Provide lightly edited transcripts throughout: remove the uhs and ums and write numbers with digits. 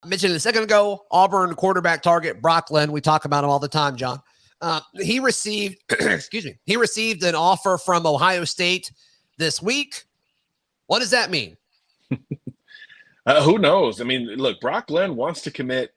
mentioned a second ago, Auburn quarterback target Brock Glenn. We talk about him all the time, John. He received, he received an offer from Ohio State this week. What does that mean? Who knows? I mean, look, Brock Glenn wants to commit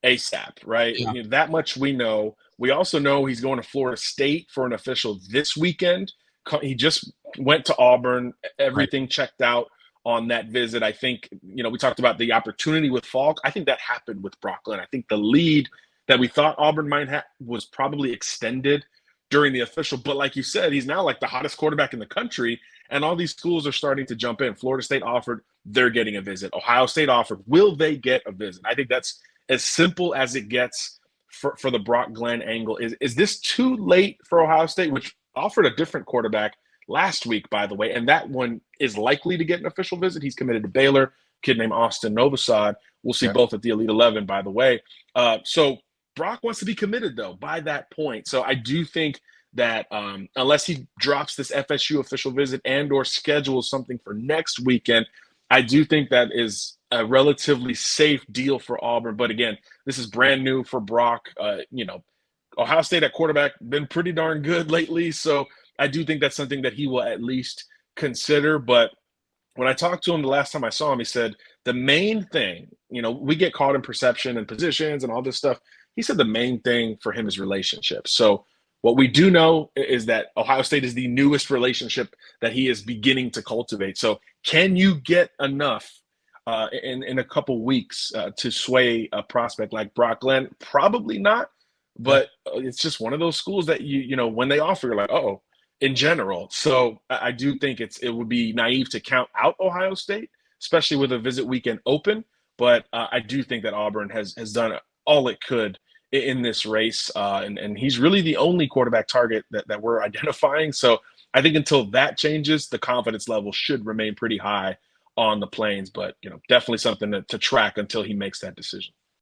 ASAP, right? Yeah. You know, that much we know. We also know he's going to Florida State for an official this weekend. He just went to Auburn. Everything checked out on that visit. I think, you know, we talked about the opportunity with Falk. I think that happened with Brock Glenn. I think the lead that we thought Auburn might have was probably extended during the official. But like you said, he's now like the hottest quarterback in the country, and all these schools are starting to jump in. Florida State offered, they're getting a visit. Ohio State offered, will they get a visit? I think that's as simple as it gets for the Brock Glenn angle. Is this too late for Ohio State, which offered a different quarterback last week, by the way, and that one is likely to get an official visit. He's committed to Baylor, a kid named Austin Novosad. We'll see both at the Elite 11, by the way. So Brock wants to be committed, though, by that point. So I do think that unless he drops this FSU official visit and or schedules something for next weekend, I do think that is a relatively safe deal for Auburn. But again, this is brand new for Brock. You know, Ohio State at quarterback been pretty darn good lately. So I do think that's something that he will at least consider. But when I talked to him the last time I saw him, he said the main thing, you know, we get caught in perception and positions and all this stuff. He said the main thing for him is relationships. So what we do know is that Ohio State is the newest relationship that he is beginning to cultivate. So can you get enough in a couple weeks to sway a prospect like Brock Glenn? Probably not, but it's just one of those schools that you know, when they offer, you're like, oh, in general. So I do think it would be naive to count out Ohio State, especially with a visit weekend open. But I do think that Auburn has done all it could in this race. And he's really the only quarterback target that we're identifying. So I think until that changes, the confidence level should remain pretty high on the Plains. But, you know, definitely something to track until he makes that decision.